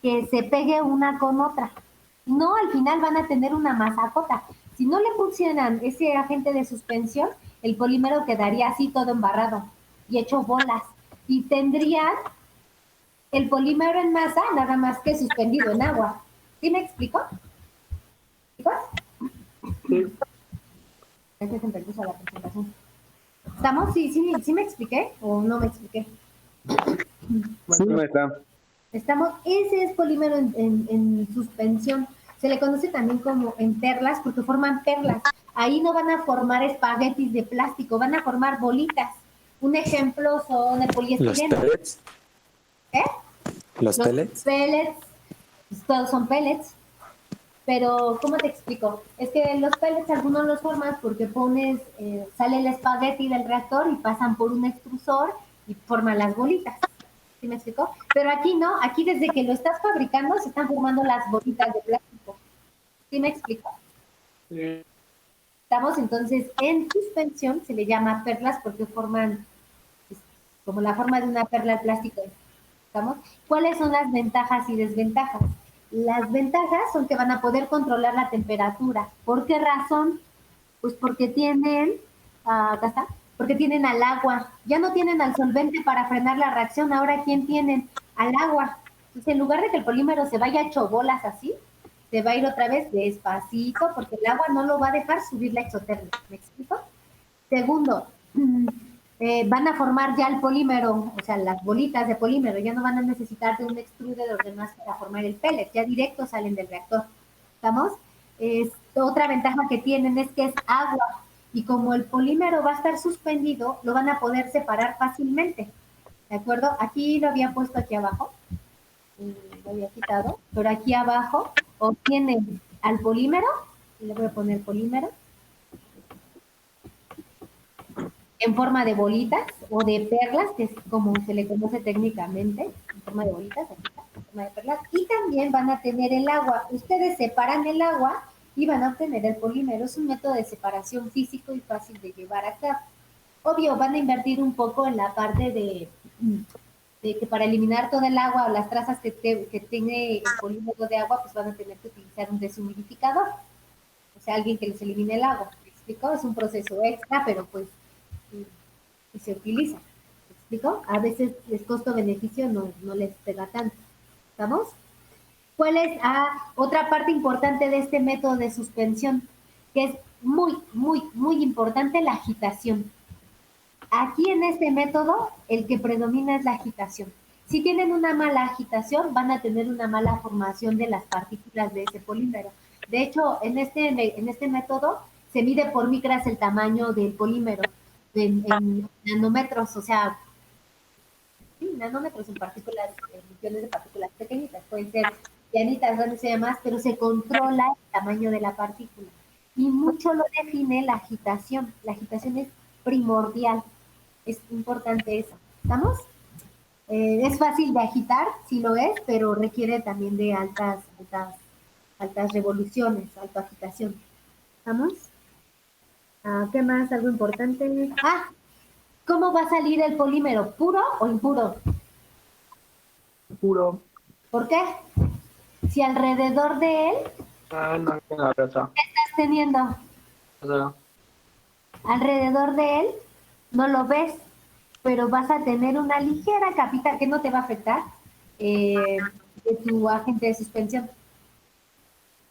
[SPEAKER 1] que se pegue una con otra. No, al final van a tener una masacota. Si no le pusieran ese agente de suspensión, el polímero quedaría así todo embarrado y hecho bolas. Y tendrían el polímero en masa, nada más que suspendido en agua. ¿Sí me explico? ¿Chicos?
[SPEAKER 2] Sí.
[SPEAKER 1] Este es empezó la presentación. ¿Estamos? ¿Sí me expliqué o no me expliqué?
[SPEAKER 6] Sí, maestra.
[SPEAKER 1] Estamos, ese es polímero en suspensión. Se le conoce también como en perlas porque forman perlas. Ahí no van a formar espaguetis de plástico, van a formar bolitas. Un ejemplo son el
[SPEAKER 7] Los
[SPEAKER 1] poliestireno.
[SPEAKER 7] pellets.
[SPEAKER 1] ¿Eh?
[SPEAKER 7] Los pellets.
[SPEAKER 1] Pellets, todos son pellets. Pero, ¿cómo te explico? Es que los pellets algunos los formas porque pones, sale el espagueti del reactor y pasan por un extrusor y forman las bolitas. ¿Sí me explico? Pero aquí no, aquí desde que lo estás fabricando se están formando las bolitas de plástico. ¿Sí me explico?
[SPEAKER 2] Sí.
[SPEAKER 1] Estamos entonces en suspensión, se le llama perlas porque forman como la forma de una perla de plástico. ¿Estamos? ¿Cuáles son las ventajas y desventajas? Las ventajas son que van a poder controlar la temperatura. ¿Por qué razón? Pues porque tienen, acá está, porque tienen al agua. Ya no tienen al solvente para frenar la reacción, ahora ¿quién tienen? Al agua. Entonces, en lugar de que el polímero se vaya hecho bolas así, se va a ir otra vez despacito, porque el agua no lo va a dejar subir la exotermia. ¿Me explico? Segundo, van a formar ya el polímero, o sea, las bolitas de polímero, ya no van a necesitar de un extrudedor de más para formar el pellet, ya directo salen del reactor. ¿Estamos? Otra ventaja que tienen es que es agua, y como el polímero va a estar suspendido, lo van a poder separar fácilmente. ¿De acuerdo? Aquí lo había puesto aquí abajo, lo había quitado, pero aquí abajo obtienen al polímero, y le voy a poner polímero, en forma de bolitas o de perlas, que es como se le conoce técnicamente, en forma de bolitas, aquí está, en forma de perlas, y también van a tener el agua. Ustedes separan el agua y van a obtener el polímero. Es un método de separación físico y fácil de llevar a cabo. Obvio, van a invertir un poco en la parte de que para eliminar todo el agua o las trazas que tiene el polímero de agua, pues van a tener que utilizar un deshumidificador. O sea, alguien que les elimine el agua. ¿Me explico? Es un proceso extra, pero pues y se utiliza. ¿Me explico? A veces el costo-beneficio no les pega tanto. ¿Estamos? ¿Cuál es otra parte importante de este método de suspensión? Que es muy, muy, muy importante, la agitación. Aquí en este método, el que predomina es la agitación. Si tienen una mala agitación, van a tener una mala formación de las partículas de ese polímero. De hecho, en este método se mide por micras el tamaño del polímero en nanómetros, o sea, sí, nanómetros en partículas, en millones de partículas pequeñitas. Pueden ser llanitas, grandes y demás, pero se controla el tamaño de la partícula. Y mucho lo define la agitación. La agitación es primordial. Es importante eso. ¿Estamos? Es fácil de agitar, sí lo es, pero requiere también de altas revoluciones, alta agitación. ¿Estamos? ¿Qué más? ¿Algo importante? ¿Cómo va a salir el polímero? ¿Puro o impuro?
[SPEAKER 2] Puro.
[SPEAKER 1] ¿Por qué? Si alrededor de él
[SPEAKER 2] No, no,
[SPEAKER 1] estás teniendo,
[SPEAKER 2] no.
[SPEAKER 1] alrededor de él no lo ves, pero vas a tener una ligera capita que no te va a afectar de tu agente de suspensión.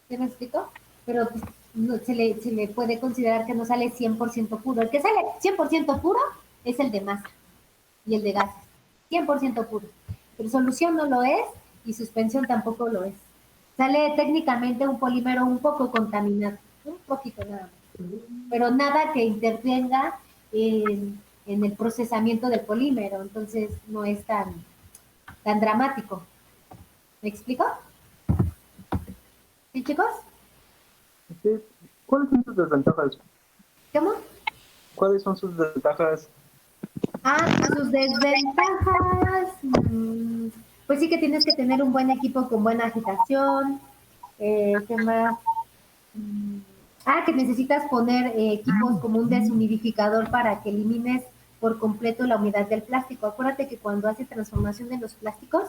[SPEAKER 1] ¿Sí me explico? Pero pues, se le puede considerar que no sale 100% puro. El que sale 100% puro es el de masa y el de gases. 100% puro. Pero solución no lo es y suspensión tampoco lo es. Sale técnicamente un polímero un poco contaminado, un poquito nada más. Pero nada que intervenga en el procesamiento del polímero, entonces no es tan dramático. ¿Me explico? ¿Sí, chicos?
[SPEAKER 2] Sí. ¿Cuáles son sus desventajas?
[SPEAKER 1] ¿Cómo?
[SPEAKER 2] ¿Cuáles son sus desventajas?
[SPEAKER 1] Sus desventajas, pues sí que tienes que tener un buen equipo con buena agitación. ¿Qué más? Que necesitas poner equipos como un deshumidificador para que elimines por completo la humedad del plástico. Acuérdate que cuando hace transformación de los plásticos,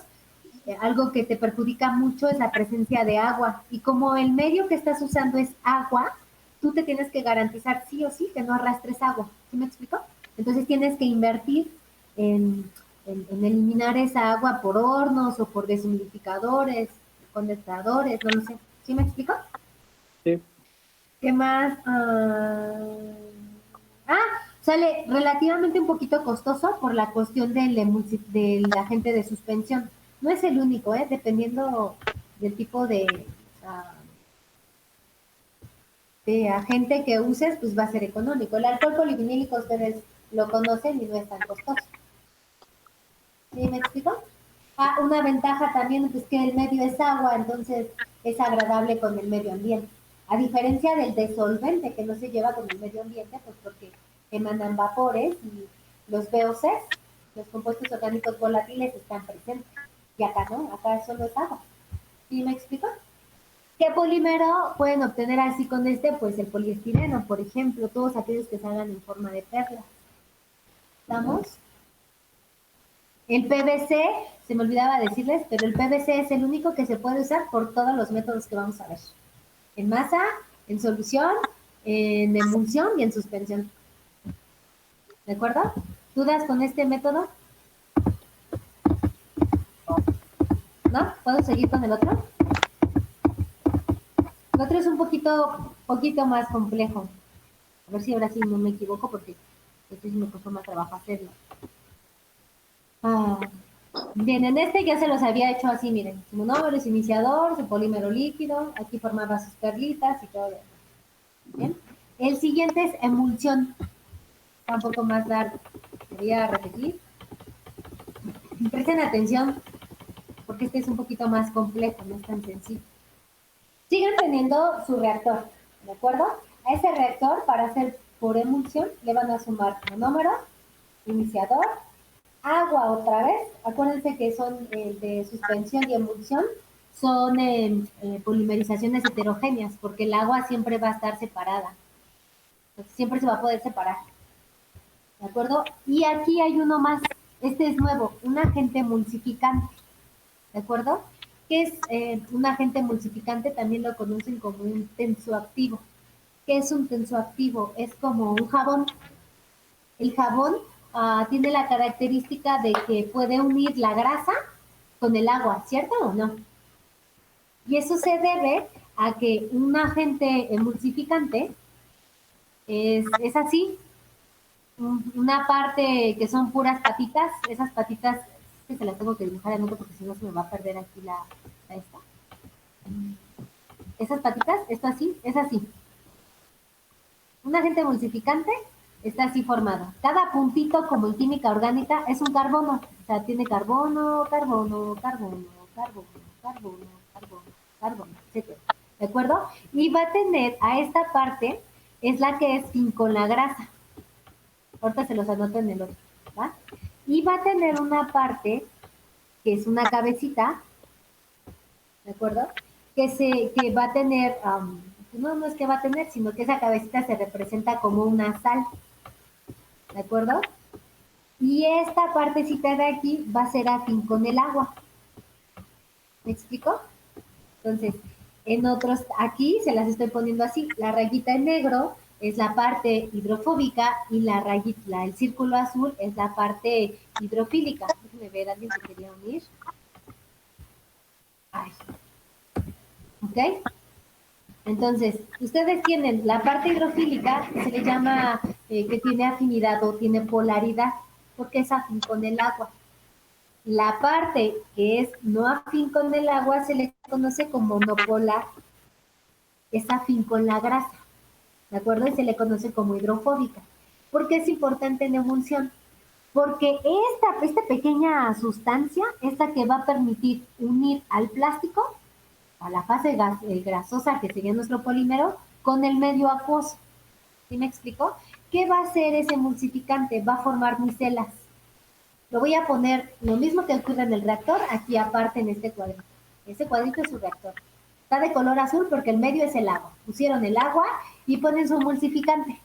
[SPEAKER 1] algo que te perjudica mucho es la presencia de agua. Y como el medio que estás usando es agua, tú te tienes que garantizar sí o sí que no arrastres agua. ¿Sí me explico? Entonces tienes que invertir en eliminar esa agua por hornos o por deshumidificadores, condensadores, no lo sé. ¿Sí me explico?
[SPEAKER 2] Sí.
[SPEAKER 1] ¿Qué más? Sale relativamente un poquito costoso por la cuestión del agente de suspensión. No es el único, dependiendo del tipo de agente que uses, pues va a ser económico. El alcohol polivinílico ustedes lo conocen y no es tan costoso. ¿Sí me explico? Una ventaja también es que el medio es agua, entonces es agradable con el medio ambiente. A diferencia del disolvente, que no se lleva con el medio ambiente, pues porque emanan vapores y los VOCs, los compuestos orgánicos volátiles, están presentes. Y acá no, acá solo es agua. ¿Sí me explico? ¿Qué polímero pueden obtener así con este? Pues el poliestireno, por ejemplo, todos aquellos que salgan en forma de perla. ¿Estamos? El PVC, se me olvidaba decirles, pero el PVC es el único que se puede usar por todos los métodos que vamos a ver. En masa, en solución, en emulsión y en suspensión. ¿De acuerdo? ¿Dudas con este método? ¿No? ¿Puedo seguir con el otro? El otro es un poquito más complejo. A ver si ahora sí no me equivoco porque este sí me costó más trabajo hacerlo. Ah, bien, en este ya se los había hecho así, miren. Su monómero, su iniciador, su polímero líquido, aquí formaba sus perlitas y todo lo demás. Bien. El siguiente es emulsión. Está un poco más largo. Voy a repetir. Presten atención porque este es un poquito más complejo, no es tan sencillo. Sigan teniendo su reactor, ¿de acuerdo? A ese reactor, para hacer por emulsión, le van a sumar monómero, iniciador, agua otra vez. Acuérdense que son de suspensión y emulsión, son polimerizaciones heterogéneas, porque el agua siempre va a estar separada. Entonces, siempre se va a poder separar. ¿De acuerdo? Y aquí hay uno más. Este es nuevo, un agente emulsificante. ¿De acuerdo? ¿Qué es un agente emulsificante? También lo conocen como un tensoactivo. ¿Qué es un tensoactivo? Es como un jabón. El jabón tiene la característica de que puede unir la grasa con el agua, ¿cierto o no? Y eso se debe a que un agente emulsificante es así, una parte que son puras patitas, esas patitas, es que se las tengo que dibujar en otro porque si no se me va a perder aquí la esta. Esas patitas, esto así, es así. Un agente emulsificante está así formado. Cada puntito, como en química orgánica, es un carbono. O sea, tiene carbono, carbono, carbono, carbono, carbono, carbono, carbono, etc. ¿De acuerdo? Y va a tener a esta parte, es la que es fin con la grasa. Ahorita se los anoto en el otro, ¿va? Y va a tener una parte que es una cabecita, ¿de acuerdo? Que va a tener, no es que va a tener, sino que esa cabecita se representa como una sal, ¿de acuerdo? Y esta partecita de aquí va a ser afín con el agua. ¿Me explico? Entonces, en otros, aquí se las estoy poniendo así. La rayita en negro es la parte hidrofóbica y la rayita, el círculo azul es la parte hidrofílica. Déjenme ver, ¿alguien se quería unir? Ay. ¿Ok? Entonces, ustedes tienen la parte hidrofílica, que se le llama que tiene afinidad o tiene polaridad, porque es afín con el agua. La parte que es no afín con el agua se le conoce como no polar, es afín con la grasa, ¿de acuerdo? Y se le conoce como hidrofóbica. ¿Por qué es importante en emulsión? Porque esta pequeña sustancia es la que va a permitir unir al plástico, a la fase grasosa que sería nuestro polímero, con el medio acuoso. ¿Sí me explico? ¿Qué va a hacer ese emulsificante? Va a formar micelas. Lo voy a poner lo mismo que ocurre en el reactor, aquí aparte en este cuadrito. Ese cuadrito es su reactor. Está de color azul porque el medio es el agua. Pusieron el agua y ponen su emulsificante.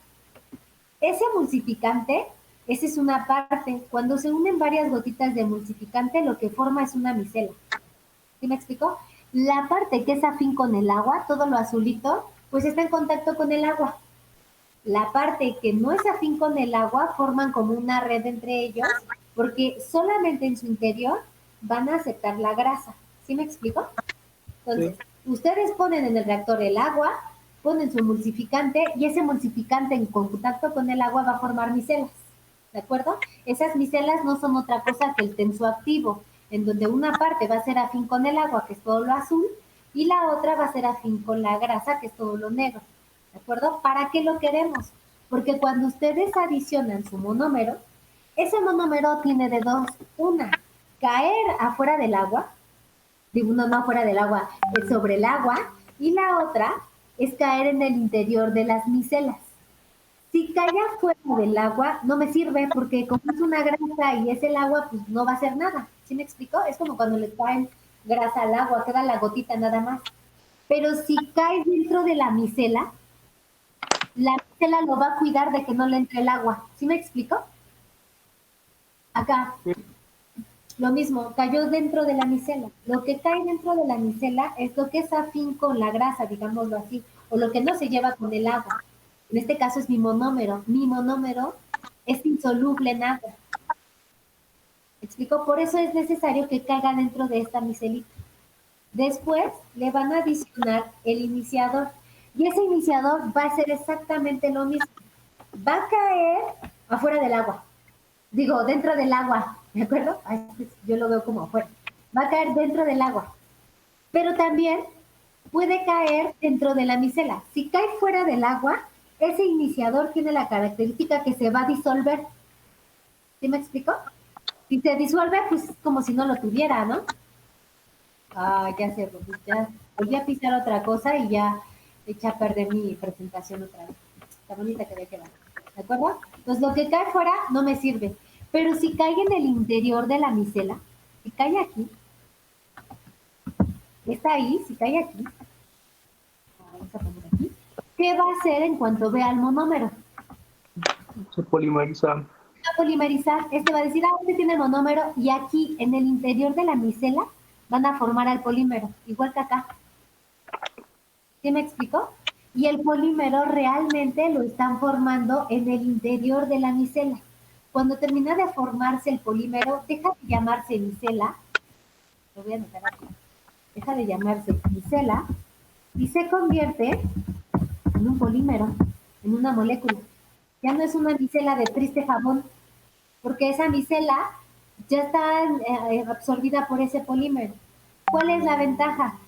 [SPEAKER 1] Ese emulsificante, esa es una parte. Cuando se unen varias gotitas de emulsificante, lo que forma es una micela. ¿Sí me explico? La parte que es afín con el agua, todo lo azulito, pues está en contacto con el agua. La parte que no es afín con el agua forman como una red entre ellos porque solamente en su interior van a aceptar la grasa. ¿Sí me explico? Entonces, ustedes ponen en el reactor el agua, ponen su emulsificante y ese emulsificante en contacto con el agua va a formar micelas. ¿De acuerdo? Esas micelas no son otra cosa que el tensoactivo, en donde una parte va a ser afín con el agua, que es todo lo azul, y la otra va a ser afín con la grasa, que es todo lo negro. ¿De acuerdo? ¿Para qué lo queremos? Porque cuando ustedes adicionan su monómero, ese monómero tiene de dos. Una, caer afuera del agua, digo, no afuera del agua, es sobre el agua, y la otra es caer en el interior de las micelas. Si cae afuera del agua, no me sirve porque como es una grasa y es el agua, pues no va a hacer nada. ¿Sí me explico? Es como cuando le caen grasa al agua, queda la gotita nada más. Pero si cae dentro de la micela lo va a cuidar de que no le entre el agua. ¿Sí me explico? Acá, lo mismo, cayó dentro de la micela. Lo que cae dentro de la micela es lo que es afín con la grasa, digámoslo así, o lo que no se lleva con el agua. En este caso es mi monómero. Mi monómero es insoluble en agua. ¿Me explico? Por eso es necesario que caiga dentro de esta micelita. Después le van a adicionar el iniciador. Y ese iniciador va a ser exactamente lo mismo. Va a caer afuera del agua. Digo, dentro del agua. ¿De acuerdo? Yo lo veo como afuera. Va a caer dentro del agua. Pero también puede caer dentro de la micela. Si cae fuera del agua, ese iniciador tiene la característica que se va a disolver. ¿Sí me explico? Si se disuelve, pues es como si no lo tuviera, ¿no? Ah, ya volví a pisar otra cosa y ya eché a perder mi presentación otra vez. Está bonita que había quedado. ¿De acuerdo? Entonces lo que cae fuera no me sirve. Pero si cae en el interior de la micela, si cae aquí, está ahí, si cae aquí, vamos a poner aquí, ¿qué va a hacer en cuanto vea el monómero?
[SPEAKER 2] Se polimeriza.
[SPEAKER 1] Va a polimerizar, este va a decir, este tiene el monómero, y aquí en el interior de la micela van a formar al polímero, igual que acá. ¿Sí me explico? Y el polímero realmente lo están formando en el interior de la micela. Cuando termina de formarse el polímero, deja de llamarse micela, lo voy a anotar aquí, deja de llamarse micela y se convierte en un polímero, en una molécula. Ya no es una micela de triste jabón, porque esa micela ya está absorbida por ese polímero. ¿Cuál es la ventaja?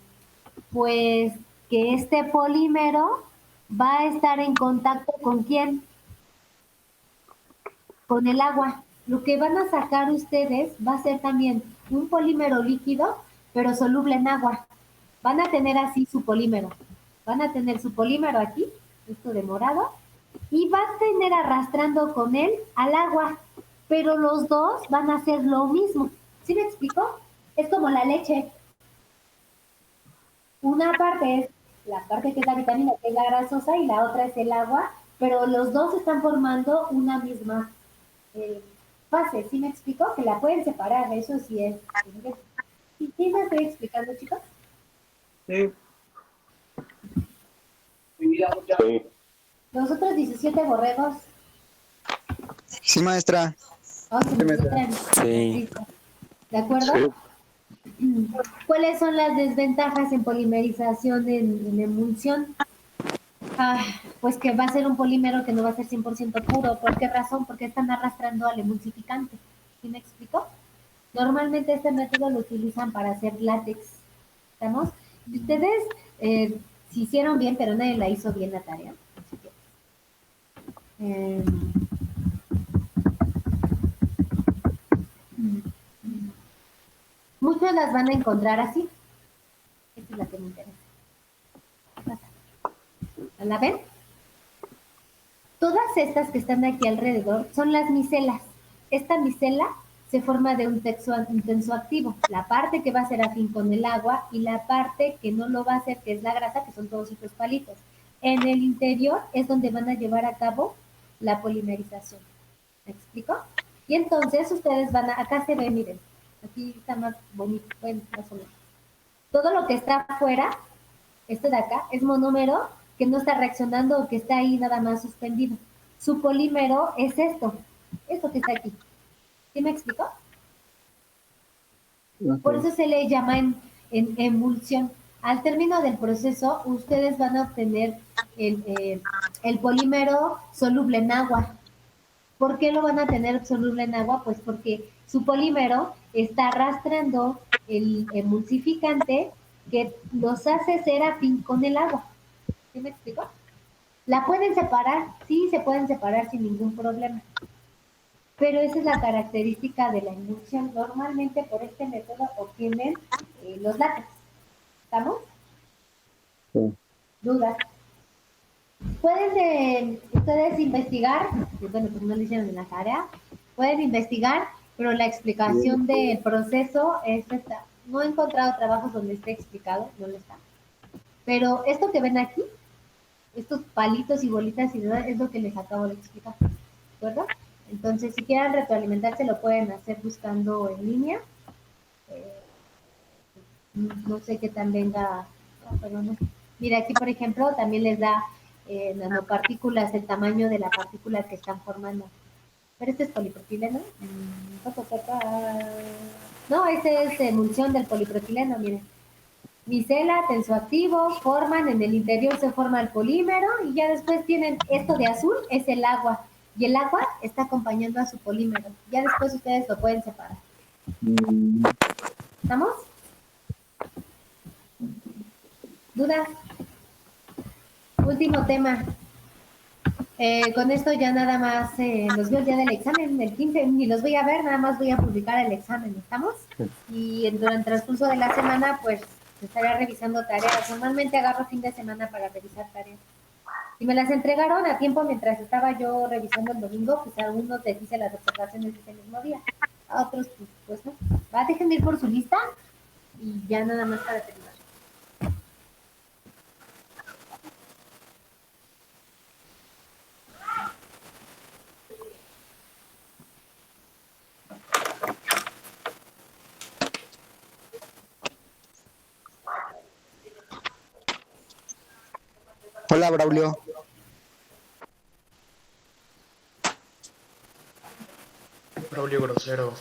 [SPEAKER 1] Pues que este polímero va a estar en contacto con ¿quién? Con el agua. Lo que van a sacar ustedes va a ser también un polímero líquido, pero soluble en agua. Van a tener así su polímero. Van a tener su polímero aquí, esto de morado, y va a tener arrastrando con él al agua, pero los dos van a hacer lo mismo. ¿Sí me explico? Es como la leche. Una parte es la parte que es la vitamina, que es la grasosa, y la otra es el agua, pero los dos están formando una misma fase. ¿Sí me explico? Que la pueden separar, eso sí es. ¿Sí me estoy explicando, chicos?
[SPEAKER 2] Sí.
[SPEAKER 6] Sí.
[SPEAKER 1] Los otros 17 borregos.
[SPEAKER 7] Sí, maestra.
[SPEAKER 1] Oh, se me quitan.
[SPEAKER 7] Sí.
[SPEAKER 1] ¿De acuerdo? ¿Cuáles son las desventajas en polimerización en emulsión? Pues que va a ser un polímero que no va a ser 100% puro. ¿Por qué razón? Porque están arrastrando al emulsificante. ¿Sí me explico? Normalmente este método lo utilizan para hacer látex. ¿Estamos? Y ustedes se hicieron bien, pero nadie la hizo bien la tarea. Así que, muchos las van a encontrar así. Esta es la que me interesa. ¿La ven? Todas estas que están aquí alrededor son las micelas. Esta micela se forma de un tensoactivo. La parte que va a ser afín con el agua y la parte que no lo va a hacer, que es la grasa, que son todos estos palitos. En el interior es donde van a llevar a cabo la polimerización. ¿Me explico? Y entonces ustedes van a, acá se ve, miren, aquí está más bonito, bueno, más o menos. Todo lo que está afuera, esto de acá, es monómero que no está reaccionando o que está ahí nada más suspendido. Su polímero es esto que está aquí. ¿Sí me explico? Por eso se le llama en emulsión. Al término del proceso, ustedes van a obtener el polímero soluble en agua. ¿Por qué lo van a tener soluble en agua? Pues porque su polímero está arrastrando el emulsificante que los hace ser afín con el agua. ¿Sí me explico? ¿La pueden separar? Sí, se pueden separar sin ningún problema. Pero esa es la característica de la emulsión. Normalmente por este método obtienen los látex. ¿Estamos?
[SPEAKER 6] Sí.
[SPEAKER 1] ¿Dudas? Pueden ustedes investigar, bueno, pues no lo hicieron en la tarea, pueden investigar, pero la explicación del proceso es esta. No he encontrado trabajos donde esté explicado, no lo está. Pero esto que ven aquí, estos palitos y bolitas y demás, es lo que les acabo de explicar. ¿De acuerdo? Entonces, si quieren retroalimentarse, lo pueden hacer buscando en línea. No sé qué tan venga. Perdón. Mira, aquí, por ejemplo, también les da nanopartículas, el tamaño de la partícula que están formando. Pero este es polipropileno. No, este es emulsión del polipropileno, miren. Micela, tensoactivo, forman, en el interior se forma el polímero y ya después tienen esto de azul, es el agua. Y el agua está acompañando a su polímero. Ya después ustedes lo pueden separar. ¿Estamos? ¿Dudas? Último tema. Con esto ya nada más los veo el día del examen, el 15, ni los voy a ver, nada más voy a publicar el examen, ¿estamos? Y durante el transcurso de la semana, pues, estaré revisando tareas. Normalmente agarro fin de semana para revisar tareas. Si me las entregaron a tiempo mientras estaba yo revisando el domingo, pues a algunos les hice las observaciones ese mismo día. A otros, pues no. Va, déjenme ir por su lista y ya nada más para terminar.
[SPEAKER 7] Hola, Braulio.
[SPEAKER 8] Braulio grosero.